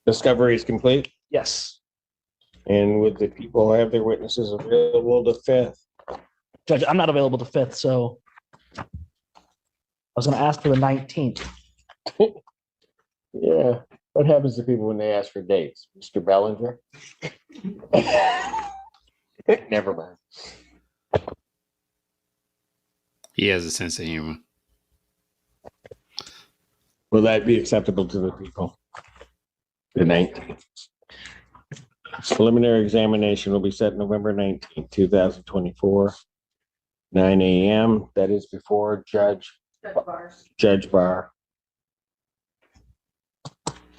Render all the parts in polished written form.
Discovery is complete, Yes. and would the people have their witnesses available the 5th? Judge, I'm not available the 5th, so I was going to ask for the 19th. Yeah. What happens to people when they ask for dates? Mr. Bellinger? Never mind. He has a sense of humor. Will that be acceptable to the people? The 19th. Preliminary examination will be set November 19th, 2024, 9 a.m. That is before Judge Barr.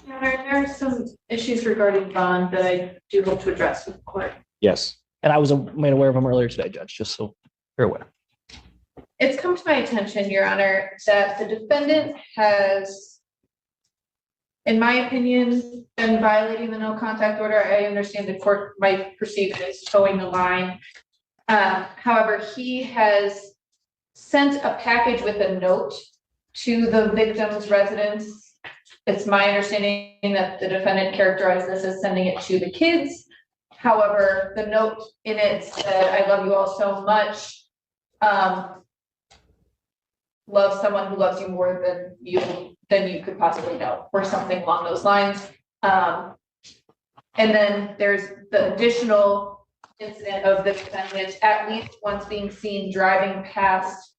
There are some issues regarding bond that I do hope to address with the court. Yes. And I was made aware of them earlier today, Judge, just so you're aware. It's come to my attention, Your Honor, that the defendant has, in my opinion, been violating the no contact order. I understand the court might perceive it as towing the line. However, he has sent a package with a note to the victim's residence. It's my understanding that the defendant characterized this as sending it to the kids. However, the note in it said, "I love you all so much. Love someone who loves you more than you could possibly know," or something along those lines. And then there's the additional incident of the defendant at least once being seen driving past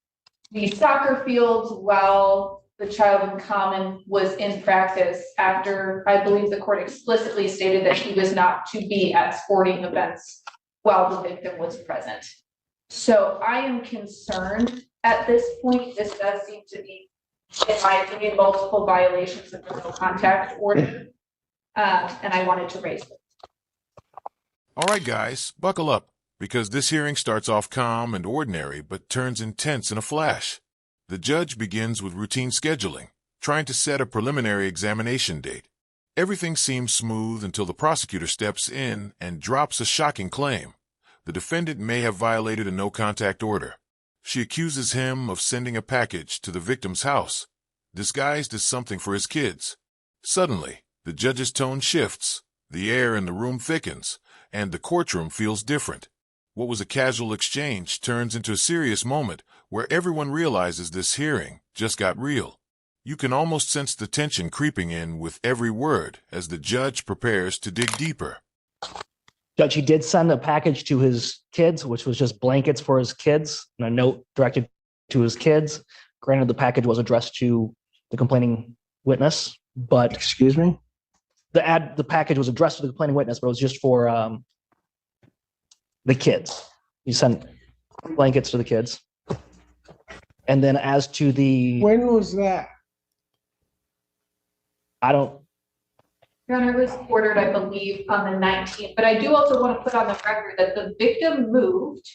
the soccer fields while the child in common was in practice, after I believe the court explicitly stated that he was not to be at sporting events while the victim was present. So I am concerned at this point. This does seem to be, in my opinion, multiple violations of the no contact order. And I wanted to raise it. All right, guys, buckle up, because this hearing starts off calm and ordinary, but turns intense in a flash. The judge begins with routine scheduling, trying to set a preliminary examination date. Everything seems smooth until the prosecutor steps in and drops a shocking claim. The defendant may have violated a no-contact order. She accuses him of sending a package to the victim's house, disguised as something for his kids. Suddenly, the judge's tone shifts, the air in the room thickens, and the courtroom feels different. What was a casual exchange turns into a serious moment where everyone realizes this hearing just got real. You can almost sense the tension creeping in with every word as the judge prepares to dig deeper. Judge, he did send a package to his kids, which was just blankets for his kids and a note directed to his kids. Granted, the package was addressed to the complaining witness, but Excuse me? the package was addressed to the complaining witness, but it was just for the kids. He sent blankets to the kids. And then as to the, When was that? I don't, Your Honor, it was ordered, I believe, on the 19th, but I do also want to put on the record that the victim moved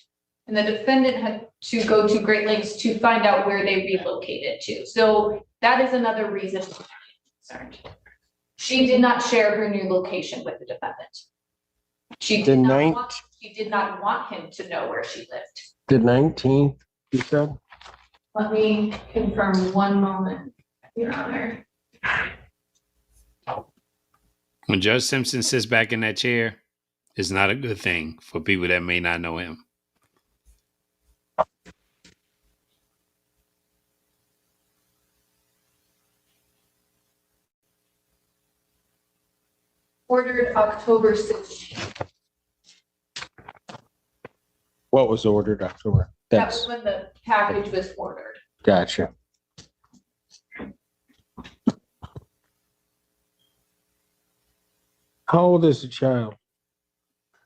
and the defendant had to go to great lengths to find out where they relocated to. So that is another reason I'm concerned. She did not share her new location with the defendant. She did not want him to know where she lived. The 19th, you said? Let me confirm one moment, Your Honor. When Judge Simpson sits back in that chair, it's not a good thing for people that may not know him. Ordered October 16th. What was ordered October? That was when the package was ordered. Gotcha. How old is the child?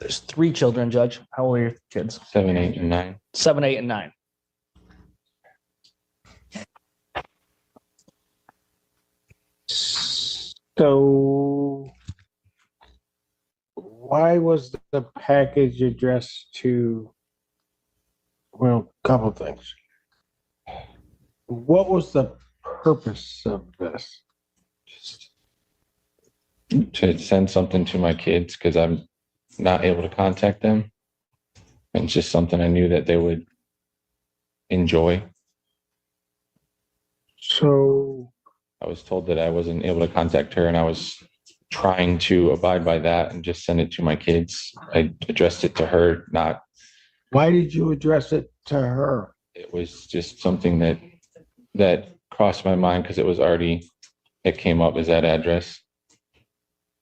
there's 3 children, Judge. How old are your kids? 7, 8, and 9. 7, 8, and 9. So why was the package addressed to, well, a couple of things. What was the purpose of this? To send something to my kids because I'm not able to contact them. And it's just something I knew that they would enjoy. So I was told that I wasn't able to contact her, and I was trying to abide by that and just send it to my kids. I addressed it to her, not, Why did you address it to her? it was just something that crossed my mind because it came up as that address.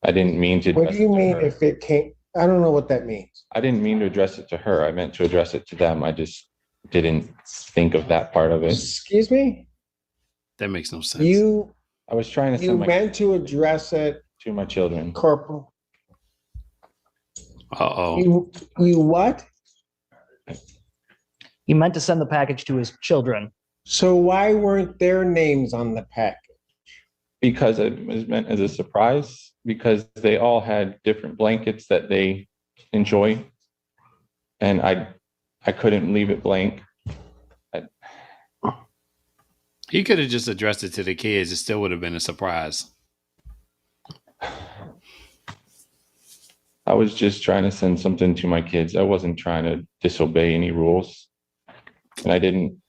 I didn't mean to. What do you mean her. if it came? I don't know what that means. I didn't mean to address it to her. I meant to address it to them. I just didn't think of that part of it. Excuse me? That makes no sense. I was trying to You send my meant to address it, to my children. Corporal. Uh-oh. You what? He meant to send the package to his children. So why weren't their names on the package? Because it was meant as a surprise, because they all had different blankets that they enjoy. And I couldn't leave it blank. He could have just addressed it to the kids. It still would have been a surprise. I was just trying to send something to my kids. I wasn't trying to disobey any rules. And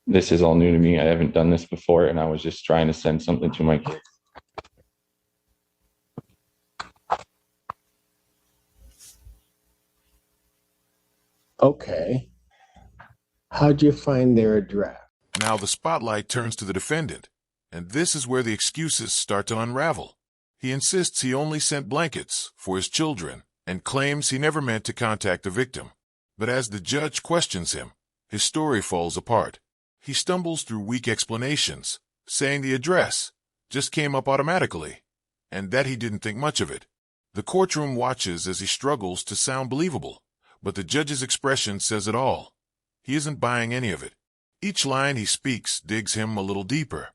this is all new to me. I haven't done this before, and I was just trying to send something to my kids. Okay. How'd you find their address? Now the spotlight turns to the defendant, and this is where the excuses start to unravel. He insists he only sent blankets for his children and claims he never meant to contact the victim. But as the judge questions him, his story falls apart. He stumbles through weak explanations, saying the address just came up automatically, and that he didn't think much of it. The courtroom watches as he struggles to sound believable, but the judge's expression says it all. He isn't buying any of it. Each line he speaks digs him a little deeper.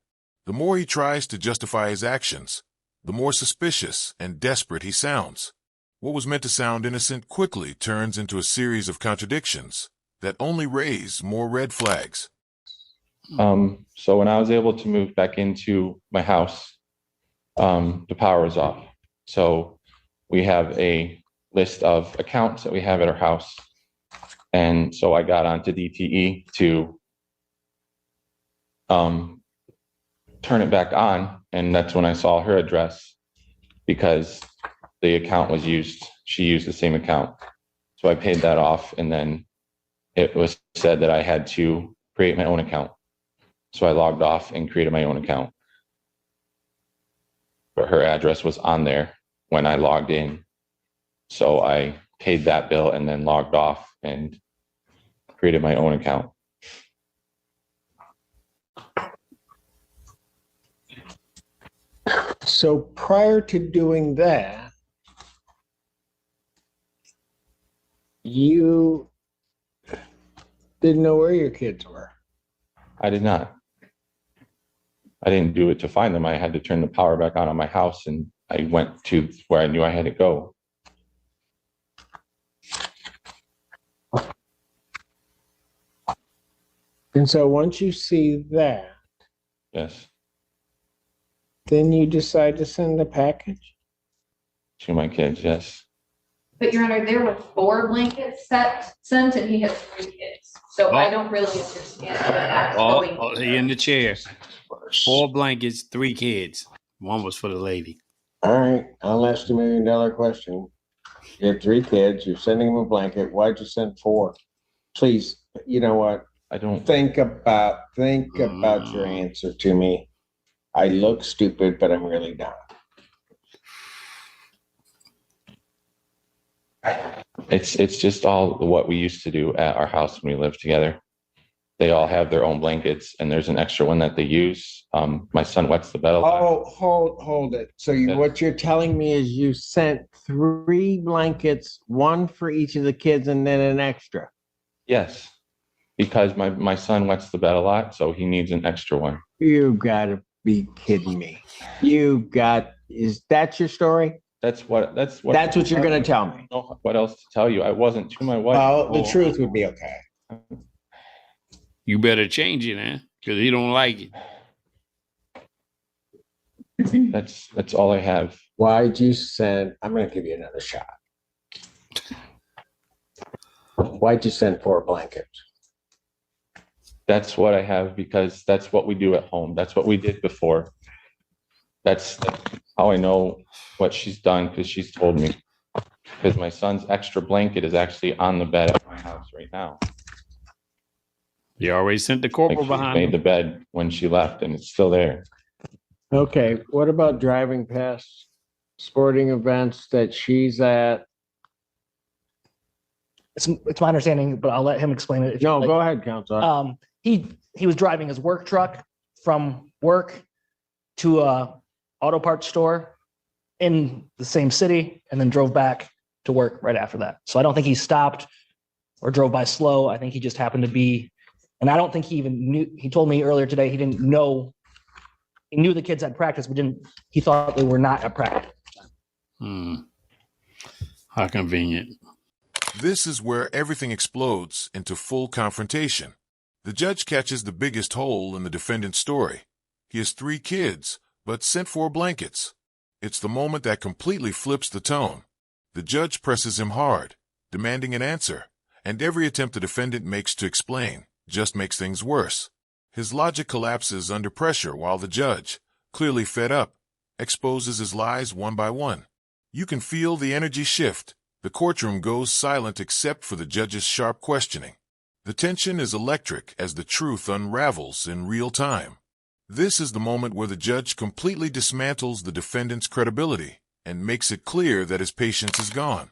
The more he tries to justify his actions, the more suspicious and desperate he sounds. What was meant to sound innocent quickly turns into a series of contradictions that only raise more red flags. So when I was able to move back into my house, the power was off. So we have a list of accounts that we have at our house. And so I got onto DTE to turn it back on. And that's when I saw her address, because the account was used. She used the same account. So I paid that off. And then it was said that I had to create my own account. So I logged off and created my own account. But her address was on there when I logged in. So I paid that bill and then logged off and created my own account. So prior to doing that, you didn't know where your kids were. I did not. I didn't do it to find them. I had to turn the power back on my house, and I went to where I knew I had to go. And so once you see that, Yes, then you decide to send the package? to my kids, yes. But Your Honor, there were 4 blankets sent, and he has 3 kids. So I don't really understand what that's going Oh, he in the chair. 4 blankets, 3 kids. 1 was for the lady. All right, I'll ask the $1 million question. You have 3 kids, you're sending them a blanket. Why'd you send 4? Please, you know what? I don't. Think about your answer to me. I look stupid, but I'm really not. It's just all what we used to do at our house when we lived together. They all have their own blankets, and there's an extra one that they use. My son wets the bed a lot. Oh, hold it. So what you're telling me is you sent 3 blankets, 1 for each of the kids, and then an extra. Yes, because my son wets the bed a lot, so he needs an extra one. You gotta be kidding me. Is that your story? That's what you're gonna tell me. I don't know what else to tell you. I wasn't to my wife. Well, the truth would be okay. You better change it, man, because he don't like it. That's all I have. Why'd you send? I'm gonna give you another shot. Why'd you send 4 blankets? That's what I have, because that's what we do at home. That's what we did before. That's how I know what she's done, because she's told me. Because my son's extra blanket is actually on the bed at my house right now. You already sent the Like, corporal she's behind made him. the bed when she left, and it's still there. Okay, what about driving past sporting events that she's at? It's my understanding, but I'll let him explain it. if No, you'd like. go ahead, Counselor. He was driving his work truck from work to a auto parts store in the same city and then drove back to work right after that. So I don't think he stopped or drove by slow. I think he just happened to be, and I don't think he even knew. He told me earlier today he didn't know. He knew the kids had practice, but he thought they were not at practice. How convenient. This is where everything explodes into full confrontation. The judge catches the biggest hole in the defendant's story. He has 3 kids, but sent 4 blankets. It's the moment that completely flips the tone. The judge presses him hard, demanding an answer, and every attempt the defendant makes to explain just makes things worse. His logic collapses under pressure while the judge, clearly fed up, exposes his lies one by one. You can feel the energy shift. The courtroom goes silent except for the judge's sharp questioning. The tension is electric as the truth unravels in real time. This is the moment where the judge completely dismantles the defendant's credibility and makes it clear that his patience is gone.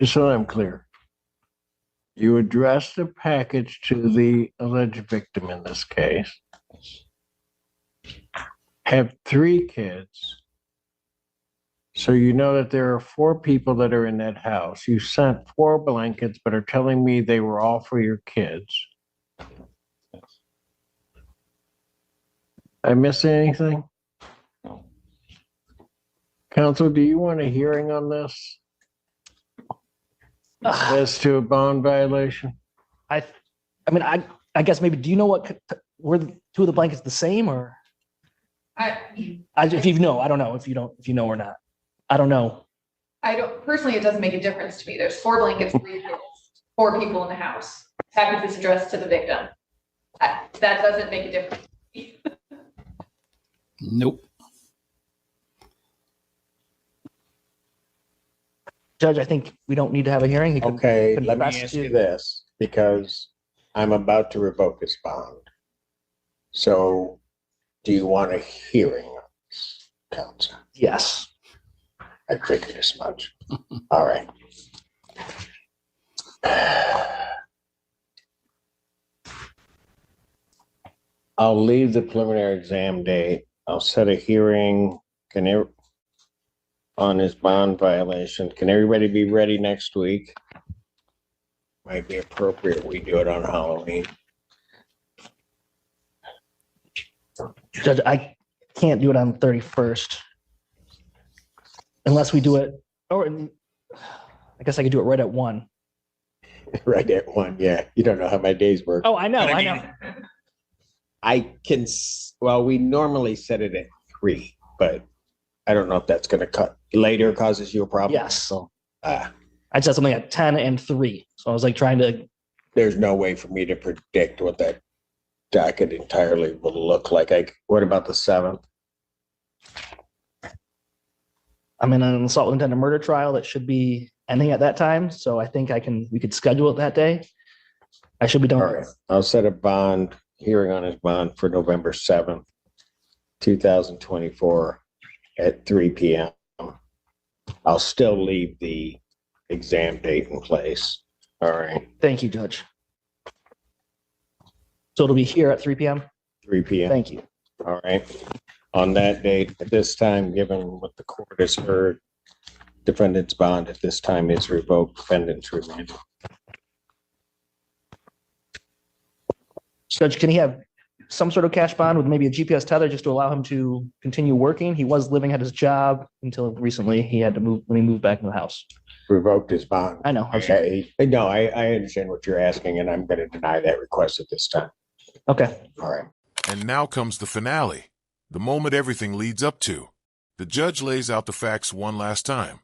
Just so I'm clear, you address the package to the alleged victim in this case, have 3 kids, so you know that there are 4 people that are in that house. You sent 4 blankets, but are telling me they were all for your kids. I miss anything? No. Counsel, do you want a hearing on this? As to a bond violation? I mean, I guess maybe, do you know were the 2 of the blankets the same, or if you know, I don't know if you know or not. I don't know. I don't, personally, it doesn't make a difference to me. There's 4 blankets, 3 kids, 4 people in the house. Package is addressed to the victim. That doesn't make a difference. Nope. Judge, I think we don't need to have a hearing. He can Okay, let me confess ask to- you this, because I'm about to revoke his bond. So, do you want a hearing on this, counsel? Yes. I figured as much. All right. I'll leave the preliminary exam date. I'll set a hearing. On his bond violation. Can everybody be ready next week? Might be appropriate we do it on Halloween. Judge, I can't do it on the 31st. Unless we do it, or I guess I could do it right at 1. Right at 1, yeah. You don't know how my days work. Oh, I know. I can, well, we normally set it at 3, but I don't know if that's going to cut later, causes you a problem. Yes. So, I just had something at 10 and 3. So I was like trying to. there's no way for me to predict what that docket entirely will look like. What about the 7th? I'm in an assault with intent to murder trial that should be ending at that time. So I think we could schedule it that day. I should be done. All right. I'll set a hearing on his bond for November 7th, 2024 at 3 p.m. I'll still leave the exam date in place. All right. Thank you, Judge. So it'll be here at 3 p.m. 3 p.m. Thank you. All right. On that date, at this time, given what the court has heard, defendant's bond at this time is revoked, defendant's remanded. Judge, can he have some sort of cash bond with maybe a GPS tether just to allow him to continue working? He was living at his job until recently. He had to move when he moved back into the house. Revoked his bond. I know. Okay. No, I understand what you're asking, and I'm going to deny that request at this time. Okay. All right. And now comes the finale, the moment everything leads up to. The judge lays out the facts one last time.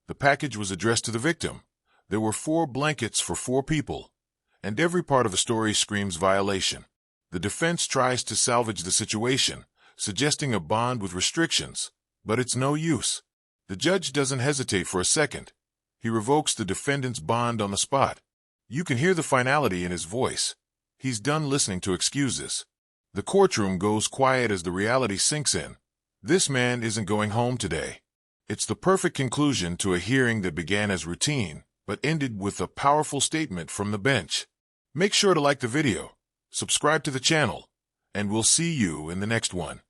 The package was addressed to the victim. There were 4 blankets for 4 people. And every part of the story screams violation. The defense tries to salvage the situation, suggesting a bond with restrictions, but it's no use. The judge doesn't hesitate for a second. He revokes the defendant's bond on the spot. You can hear the finality in his voice. He's done listening to excuses. The courtroom goes quiet as the reality sinks in. This man isn't going home today. It's the perfect conclusion to a hearing that began as routine, but ended with a powerful statement from the bench. Make sure to like the video, subscribe to the channel, and we'll see you in the next one.